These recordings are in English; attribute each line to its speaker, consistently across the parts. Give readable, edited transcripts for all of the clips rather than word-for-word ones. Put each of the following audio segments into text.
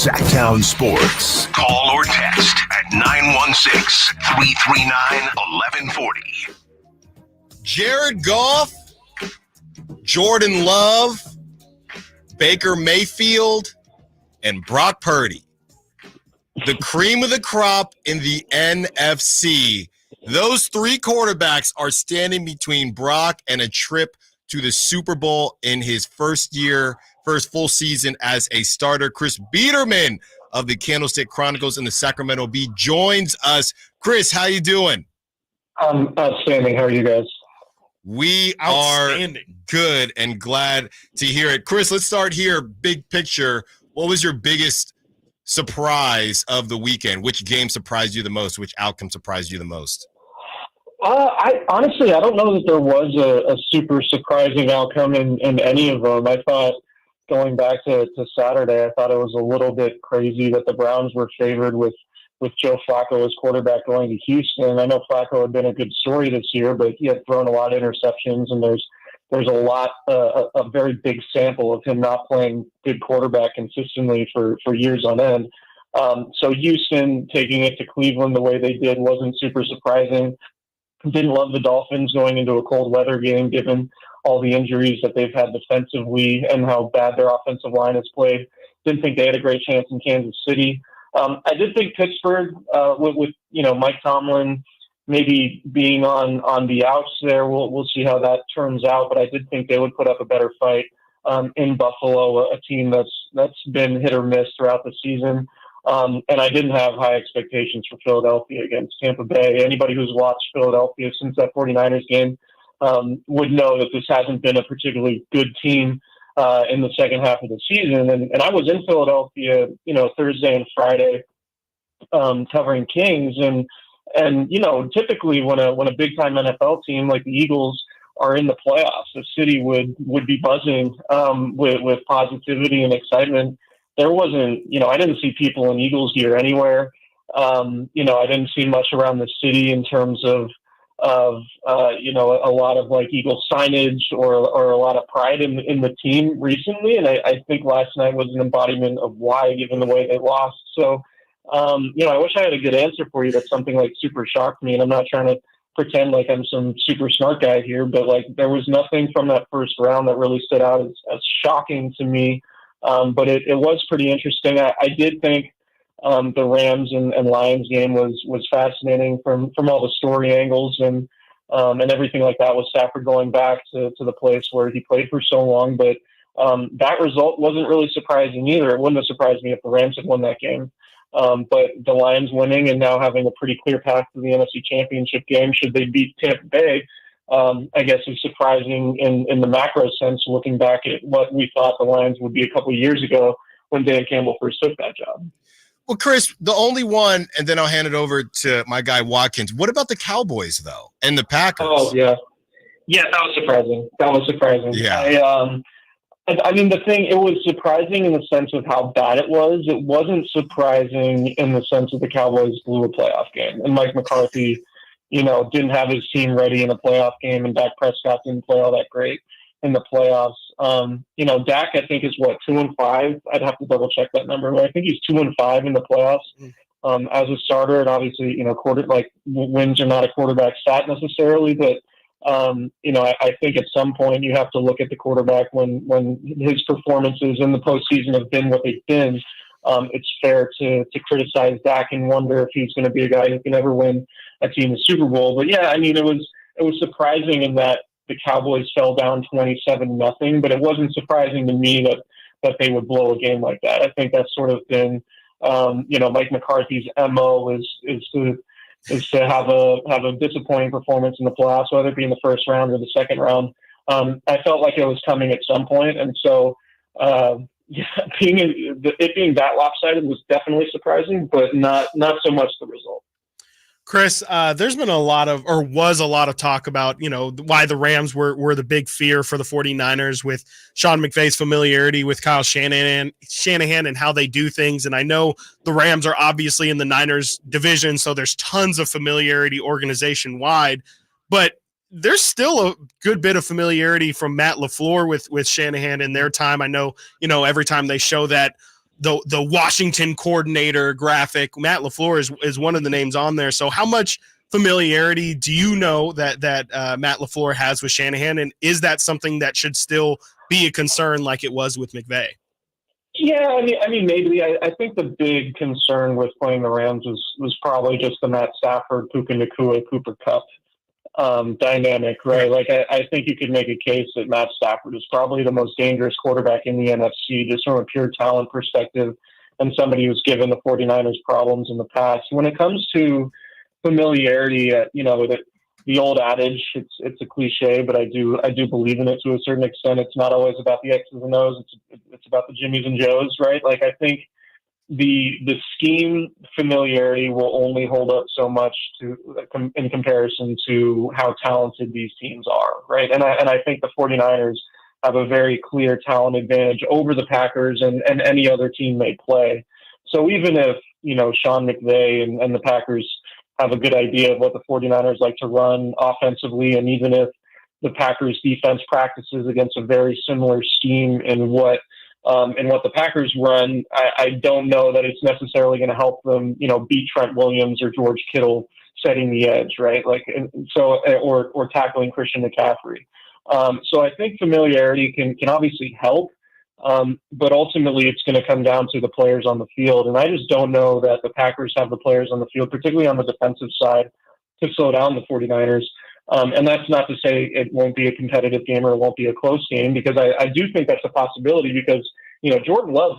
Speaker 1: Sactown Sports. Call or text at 916-339-1140.
Speaker 2: Jared Goff, Jordan Love, Baker Mayfield, and Brock Purdy. The cream of the crop in the NFC. Those three quarterbacks are standing between Brock and a trip to the Super Bowl in his first full season as a starter. Chris Biderman of the Candlestick Chronicles and the Sacramento Bee joins us. Chris, how you doing?
Speaker 3: Outstanding. How are you guys?
Speaker 2: We are good and glad to hear it. Chris, let's start here. Big picture. What was your biggest surprise of the weekend? Which game surprised you the most? Which outcome surprised you the most?
Speaker 3: I don't know that there was a super surprising outcome in any of them. I thought, going back to Saturday, I thought it was a little bit crazy that the Browns were favored with Joe Flacco as quarterback going to Houston. I know Flacco had been a good story this year, but he had thrown a lot of interceptions, and there's a very big sample of him not playing good quarterback consistently for years on end. So Houston taking it to Cleveland the way they did wasn't super surprising. Didn't love the Dolphins going into a cold weather game, given all the injuries that they've had defensively and how bad their offensive line has played. Didn't think they had a great chance in Kansas City. I did think Pittsburgh, with Mike Tomlin maybe being on the outs there. We'll see how that turns out, but I did think they would put up a better fight in Buffalo, a team that's been hit or miss throughout the season. And I didn't have high expectations for Philadelphia against Tampa Bay. Anybody who's watched Philadelphia since that 49ers game would know that this hasn't been a particularly good team in the second half of the season. And I was in Philadelphia, Thursday and Friday covering Kings. And typically when a big-time NFL team like the Eagles are in the playoffs, the city would be buzzing with positivity and excitement. There wasn't, I didn't see people in Eagles gear anywhere. I didn't see much around the city in terms of a lot of like Eagles signage or a lot of pride in the team recently. And I think last night was an embodiment of why, given the way they lost. So, I wish I had a good answer for you that something like super shocked me. And I'm not trying to pretend like I'm some super smart guy here, but like there was nothing from that first round that really stood out as shocking to me. But it was pretty interesting. I did think the Rams and Lions game was fascinating from all the story angles and everything like that, with Stafford going back to the place where he played for so long. But that result wasn't really surprising either. It wouldn't have surprised me if the Rams had won that game. But the Lions winning and now having a pretty clear path to the NFC Championship game, should they beat Tampa Bay, I guess is surprising in the macro sense, looking back at what we thought the Lions would be a couple of years ago when Dan Campbell first took that job.
Speaker 2: Well, Chris, the only one, and then I'll hand it over to my guy Watkins. What about the Cowboys, though, and the Packers?
Speaker 3: Oh, yeah. Yeah, that was surprising.
Speaker 2: Yeah.
Speaker 3: I mean, it was surprising in the sense of how bad it was. It wasn't surprising in the sense that the Cowboys blew a playoff game. And Mike McCarthy, didn't have his team ready in a playoff game, and Dak Prescott didn't play all that great in the playoffs. Dak, I think, is 2-5. I'd have to double check that number, but I think he's 2-5 in the playoffs as a starter. And obviously, wins are not a quarterback stat necessarily, but I think at some point you have to look at the quarterback when his performances in the postseason have been what they've been. It's fair to criticize Dak and wonder if he's going to be a guy who can ever win a team a Super Bowl. But yeah, I mean, it was surprising in that the Cowboys fell down 27-0, but it wasn't surprising to me that they would blow a game like that. I think that's sort of been, Mike McCarthy's MO is to have a disappointing performance in the playoffs, whether it be in the first round or the second round. I felt like it was coming at some point, and so it being that lopsided was definitely surprising, but not so much the result.
Speaker 4: Chris, there's been was a lot of talk about, why the Rams were the big fear for the 49ers with Sean McVay's familiarity with Kyle Shanahan and how they do things. And I know the Rams are obviously in the Niners division, so there's tons of familiarity organization wide, but there's still a good bit of familiarity from Matt LaFleur with Shanahan in their time. I know, every time they show that the Washington coordinator graphic. Matt LaFleur is one of the names on there. So how much familiarity do you know that Matt LaFleur has with Shanahan, and is that something that should still be a concern like it was with McVay?
Speaker 3: Yeah, I mean, maybe. I think the big concern with playing the Rams was probably just the Matt Stafford, Puka Nacua, Cooper Kupp dynamic, right? Like, I think you could make a case that Matt Stafford is probably the most dangerous quarterback in the NFC, just from a pure talent perspective, and somebody who's given the 49ers problems in the past. When it comes to familiarity, the old adage, it's a cliche, but I do believe in it to a certain extent. It's not always about the X's and O's. It's about the Jimmys and Joes, right? Like, I think the scheme familiarity will only hold up so much in comparison to how talented these teams are, right? And I think the 49ers have a very clear talent advantage over the Packers and any other team they play. So even if, Sean McVay and the Packers have a good idea of what the 49ers like to run offensively, and even if the Packers defense practices against a very similar scheme in what the Packers run, I don't know that it's necessarily going to help them, beat Trent Williams or George Kittle setting the edge, right? Like, or tackling Christian McCaffrey. So I think familiarity can obviously help, but ultimately it's going to come down to the players on the field. And I just don't know that the Packers have the players on the field, particularly on the defensive side, to slow down the 49ers. And that's not to say it won't be a competitive game or it won't be a close game, because I do think that's a possibility, because, Jordan Love,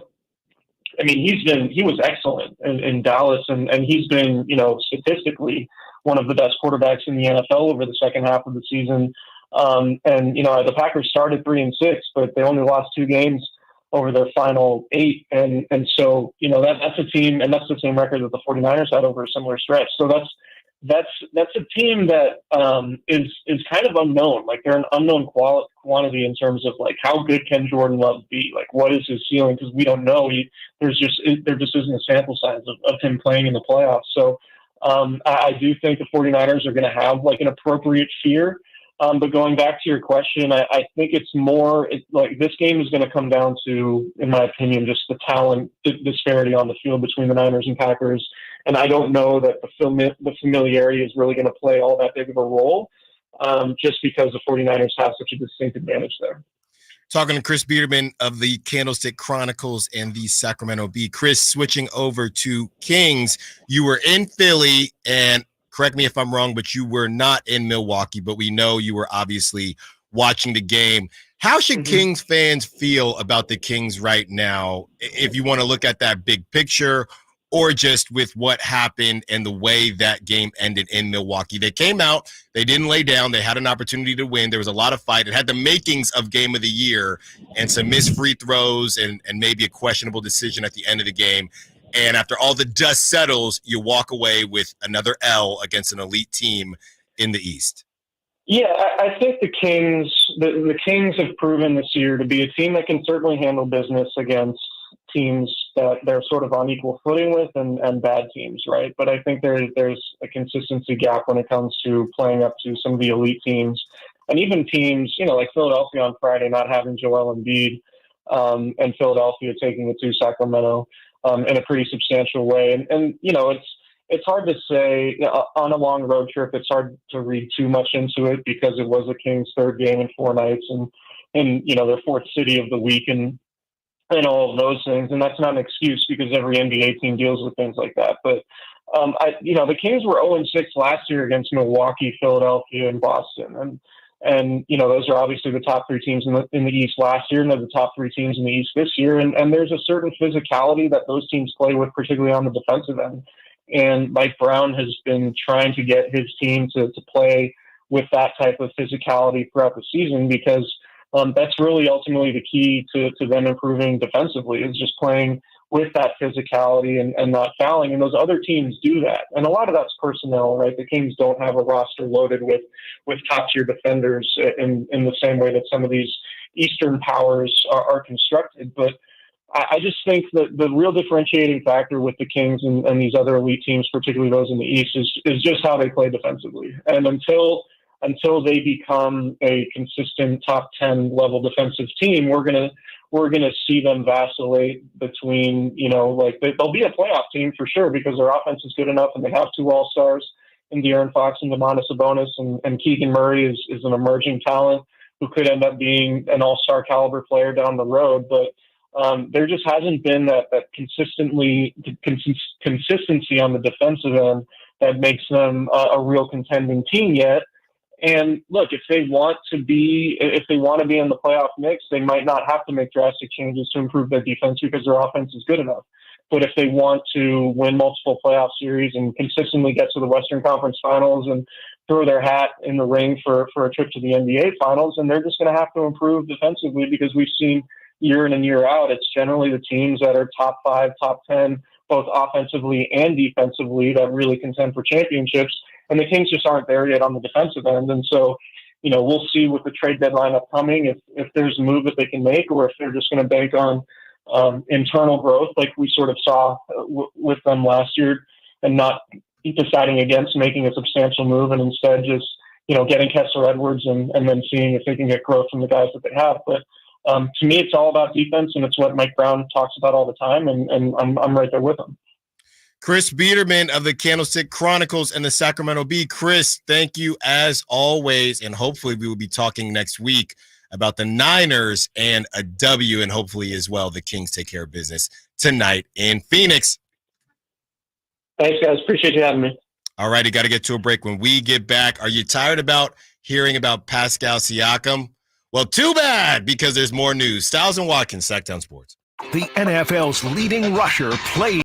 Speaker 3: I mean, he was excellent in Dallas, and he's been, statistically one of the best quarterbacks in the NFL over the second half of the season. The Packers started 3-6, but they only lost 2 games over their final 8. And so, that's a team, and that's the same record that the 49ers had over a similar stretch. So that's a team that is kind of unknown. Like, they're an unknown quantity in terms of, like, how good can Jordan Love be? Like, what is his ceiling? Because we don't know. There just isn't a sample size of him playing in the playoffs. So I do think the 49ers are going to have, like, an appropriate fear. But going back to your question, I think it's more like this game is going to come down to, in my opinion, just the talent disparity on the field between the Niners and Packers. And I don't know that the familiarity is really going to play all that big of a role, just because the 49ers have such a distinct advantage there.
Speaker 2: Talking to Chris Biderman of the Candlestick Chronicles and the Sacramento Bee. Chris, switching over to Kings, you were in Philly, and correct me if I'm wrong, but you were not in Milwaukee, but we know you were obviously watching the game. How should Kings fans feel about the Kings right now, if you want to look at that big picture, or just with what happened and the way that game ended in Milwaukee? They came out, they didn't lay down, they had an opportunity to win. There was a lot of fight. It had the makings of game of the year and some missed free throws and maybe a questionable decision at the end of the game. And after all the dust settles, you walk away with another L against an elite team in the East.
Speaker 3: Yeah, I think the Kings have proven this year to be a team that can certainly handle business against teams that they're sort of on equal footing with and bad teams, right? But I think there's a consistency gap when it comes to playing up to some of the elite teams, and even teams, like Philadelphia on Friday not having Joel Embiid, and Philadelphia taking it to Sacramento in a pretty substantial way. And it's hard to say on a long road trip. It's hard to read too much into it because it was the Kings' third game in 4 nights and their fourth city of the week and all of those things. And that's not an excuse because every NBA team deals with things like that. But the Kings were 0-6 last year against Milwaukee, Philadelphia, and Boston. And those are obviously the top 3 teams in the East last year, and they're the top 3 teams in the East this year. And there's a certain physicality that those teams play with, particularly on the defensive end. And Mike Brown has been trying to get his team to play with that type of physicality throughout the season, because that's really ultimately the key to them improving defensively, is just playing with that physicality and not fouling. And those other teams do that. And a lot of that's personnel, right? The Kings don't have a roster loaded with top-tier defenders in the same way that some of these Eastern powers are constructed. But I just think that the real differentiating factor with the Kings and these other elite teams, particularly those in the East, is just how they play defensively. And until they become a consistent top 10 level defensive team, we're we're going to see them vacillate between, like they'll be a playoff team for sure because their offense is good enough and they have two all-stars in De'Aaron Fox and Domantas Sabonis, and Keegan Murray is an emerging talent who could end up being an all-star caliber player down the road. But there just hasn't been that consistency on the defensive end that makes them a real contending team yet. And look, if they want to be in the playoff mix, they might not have to make drastic changes to improve their defense because their offense is good enough. But if they want to win multiple playoff series and consistently get to the Western Conference Finals and throw their hat in the ring for a trip to the NBA Finals, and they're just going to have to improve defensively because we've seen year in and year out, it's generally the teams that are top 5, top 10, both offensively and defensively that really contend for championships. And the Kings just aren't there yet on the defensive end. And so, we'll see with the trade deadline upcoming if there's a move that they can make or if they're just going to bank on internal growth like we sort of saw with them last year and not deciding against making a substantial move and instead just, getting Kessler Edwards and then seeing if they can get growth from the guys that they have. But to me, it's all about defense, and it's what Mike Brown talks about all the time, and I'm right there with him.
Speaker 2: Chris Biderman of the Candlestick Chronicles and the Sacramento Bee. Chris, thank you as always, and hopefully we will be talking next week about the Niners and a W, and hopefully as well the Kings take care of business tonight in Phoenix.
Speaker 3: Thanks, guys. Appreciate you having me.
Speaker 2: All right, you got to get to a break. When we get back, are you tired about hearing about Pascal Siakam? Well, too bad, because there's more news. Stiles and Watkins, Sactown Sports.
Speaker 1: The NFL's leading rusher plays